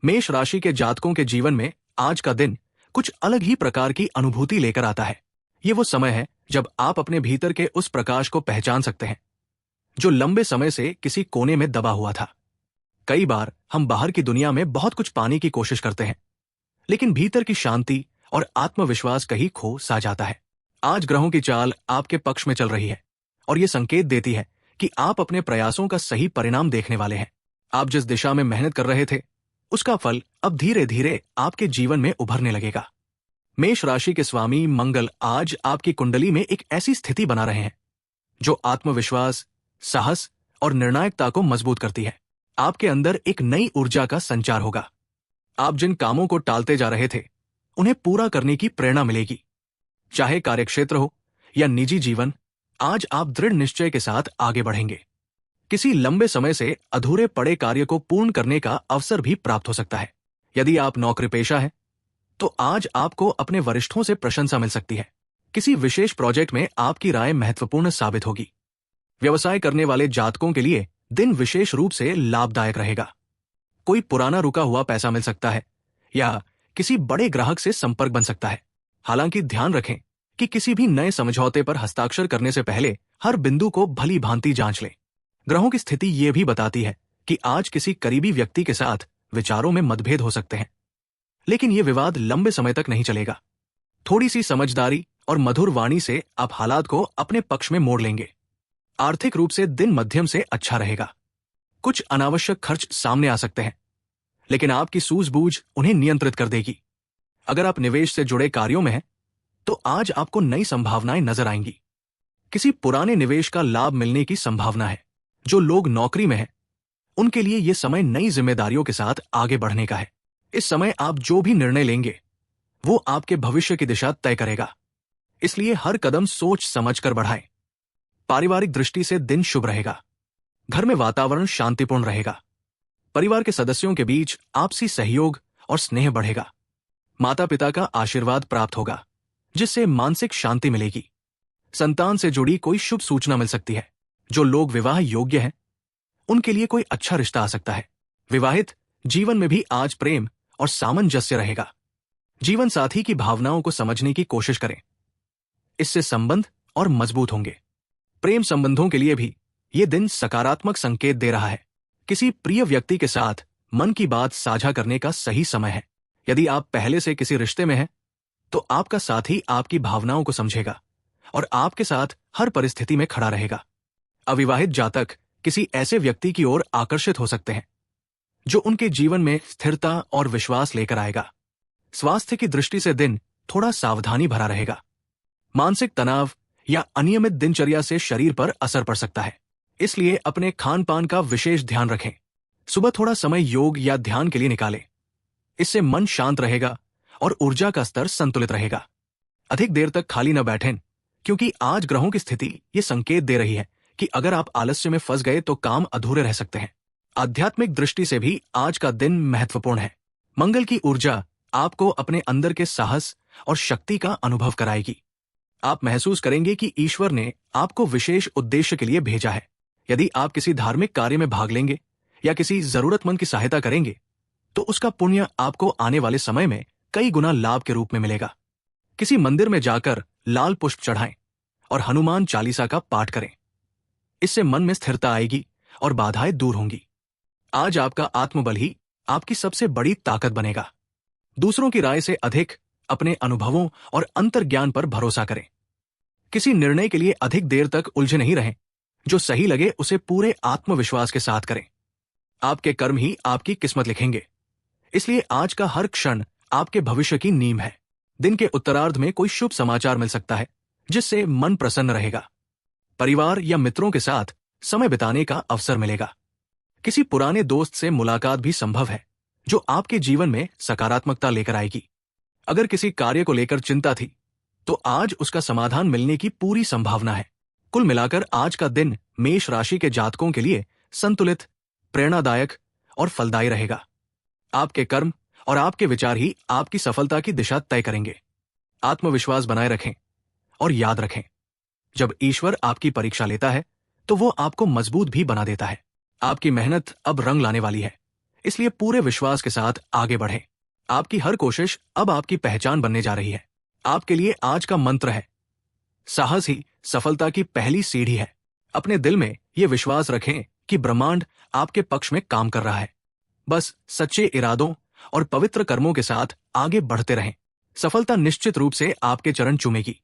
मेष राशि के जातकों के जीवन में आज का दिन कुछ अलग ही प्रकार की अनुभूति लेकर आता है। ये वो समय है जब आप अपने भीतर के उस प्रकाश को पहचान सकते हैं जो लंबे समय से किसी कोने में दबा हुआ था। कई बार हम बाहर की दुनिया में बहुत कुछ पाने की कोशिश करते हैं, लेकिन भीतर की शांति और आत्मविश्वास कहीं खो सा जाता है। आज ग्रहों की चाल आपके पक्ष में चल रही है और ये संकेत देती है कि आप अपने प्रयासों का सही परिणाम देखने वाले हैं। आप जिस दिशा में मेहनत कर रहे थे, उसका फल अब धीरे धीरे आपके जीवन में उभरने लगेगा। मेष राशि के स्वामी मंगल आज आपकी कुंडली में एक ऐसी स्थिति बना रहे हैं जो आत्मविश्वास, साहस और निर्णायकता को मजबूत करती है। आपके अंदर एक नई ऊर्जा का संचार होगा। आप जिन कामों को टालते जा रहे थे, उन्हें पूरा करने की प्रेरणा मिलेगी। चाहे कार्यक्षेत्र हो या निजी जीवन, आज आप दृढ़ निश्चय के साथ आगे बढ़ेंगे। किसी लंबे समय से अधूरे पड़े कार्य को पूर्ण करने का अवसर भी प्राप्त हो सकता है। यदि आप नौकरी पेशा हैं, तो आज आपको अपने वरिष्ठों से प्रशंसा मिल सकती है। किसी विशेष प्रोजेक्ट में आपकी राय महत्वपूर्ण साबित होगी। व्यवसाय करने वाले जातकों के लिए दिन विशेष रूप से लाभदायक रहेगा। कोई पुराना रुका हुआ पैसा मिल सकता है या किसी बड़े ग्राहक से संपर्क बन सकता है। हालांकि ध्यान रखें कि किसी भी नए समझौते पर हस्ताक्षर करने से पहले हर बिंदु को भली भांति जांच लें। ग्रहों की स्थिति ये भी बताती है कि आज किसी करीबी व्यक्ति के साथ विचारों में मतभेद हो सकते हैं, लेकिन ये विवाद लंबे समय तक नहीं चलेगा। थोड़ी सी समझदारी और मधुर वाणी से आप हालात को अपने पक्ष में मोड़ लेंगे। आर्थिक रूप से दिन मध्यम से अच्छा रहेगा। कुछ अनावश्यक खर्च सामने आ सकते हैं, लेकिन आपकी सूझबूझ उन्हें नियंत्रित कर देगी। अगर आप निवेश से जुड़े कार्यों में हैं, तो आज आपको नई संभावनाएं नजर आएंगी। किसी पुराने निवेश का लाभ मिलने की संभावना है। जो लोग नौकरी में हैं, उनके लिए यह समय नई जिम्मेदारियों के साथ आगे बढ़ने का है। इस समय आप जो भी निर्णय लेंगे, वो आपके भविष्य की दिशा तय करेगा। इसलिए हर कदम सोच समझकर बढ़ाएं। पारिवारिक दृष्टि से दिन शुभ रहेगा। घर में वातावरण शांतिपूर्ण रहेगा। परिवार के सदस्यों के बीच आपसी सहयोग और स्नेह बढ़ेगा। माता पिता का आशीर्वाद प्राप्त होगा, जिससे मानसिक शांति मिलेगी। संतान से जुड़ी कोई शुभ सूचना मिल सकती है। जो लोग विवाह योग्य हैं, उनके लिए कोई अच्छा रिश्ता आ सकता है। विवाहित जीवन में भी आज प्रेम और सामंजस्य रहेगा। जीवन साथी की भावनाओं को समझने की कोशिश करें, इससे संबंध और मजबूत होंगे। प्रेम संबंधों के लिए भी ये दिन सकारात्मक संकेत दे रहा है। किसी प्रिय व्यक्ति के साथ मन की बात साझा करने का सही समय है। यदि आप पहले से किसी रिश्ते में हैं, तो आपका साथी आपकी भावनाओं को समझेगा और आपके साथ हर परिस्थिति में खड़ा रहेगा। अविवाहित जातक किसी ऐसे व्यक्ति की ओर आकर्षित हो सकते हैं जो उनके जीवन में स्थिरता और विश्वास लेकर आएगा। स्वास्थ्य की दृष्टि से दिन थोड़ा सावधानी भरा रहेगा। मानसिक तनाव या अनियमित दिनचर्या से शरीर पर असर पड़ सकता है, इसलिए अपने खान पान का विशेष ध्यान रखें। सुबह थोड़ा समय योग या ध्यान के लिए निकालें। इससे मन शांत रहेगा और ऊर्जा का स्तर संतुलित रहेगा। अधिक देर तक खाली न बैठें, क्योंकि आज ग्रहों की स्थिति ये संकेत दे रही है कि अगर आप आलस्य में फंस गए तो काम अधूरे रह सकते हैं। आध्यात्मिक दृष्टि से भी आज का दिन महत्वपूर्ण है। मंगल की ऊर्जा आपको अपने अंदर के साहस और शक्ति का अनुभव कराएगी। आप महसूस करेंगे कि ईश्वर ने आपको विशेष उद्देश्य के लिए भेजा है। यदि आप किसी धार्मिक कार्य में भाग लेंगे या किसी जरूरतमंद की सहायता करेंगे, तो उसका पुण्य आपको आने वाले समय में कई गुना लाभ के रूप में मिलेगा। किसी मंदिर में जाकर लाल पुष्प चढ़ाएं और हनुमान चालीसा का पाठ करें। इससे मन में स्थिरता आएगी और बाधाएं दूर होंगी। आज आपका आत्मबल ही आपकी सबसे बड़ी ताकत बनेगा। दूसरों की राय से अधिक अपने अनुभवों और अंतर्ज्ञान पर भरोसा करें। किसी निर्णय के लिए अधिक देर तक उलझे नहीं रहें। जो सही लगे उसे पूरे आत्मविश्वास के साथ करें। आपके कर्म ही आपकी किस्मत लिखेंगे, इसलिए आज का हर क्षण आपके भविष्य की नींव है। दिन के उत्तरार्ध में कोई शुभ समाचार मिल सकता है, जिससे मन प्रसन्न रहेगा। परिवार या मित्रों के साथ समय बिताने का अवसर मिलेगा। किसी पुराने दोस्त से मुलाकात भी संभव है, जो आपके जीवन में सकारात्मकता लेकर आएगी। अगर किसी कार्य को लेकर चिंता थी, तो आज उसका समाधान मिलने की पूरी संभावना है। कुल मिलाकर आज का दिन मेष राशि के जातकों के लिए संतुलित, प्रेरणादायक और फलदायी रहेगा। आपके कर्म और आपके विचार ही आपकी सफलता की दिशा तय करेंगे। आत्मविश्वास बनाए रखें और याद रखें, जब ईश्वर आपकी परीक्षा लेता है, तो वो आपको मजबूत भी बना देता है। आपकी मेहनत अब रंग लाने वाली है, इसलिए पूरे विश्वास के साथ आगे बढ़ें। आपकी हर कोशिश अब आपकी पहचान बनने जा रही है। आपके लिए आज का मंत्र है, साहस ही सफलता की पहली सीढ़ी है। अपने दिल में यह विश्वास रखें कि ब्रह्मांड आपके पक्ष में काम कर रहा है। बस सच्चे इरादों और पवित्र कर्मों के साथ आगे बढ़ते रहें। सफलता निश्चित रूप से आपके चरण चूमेगी।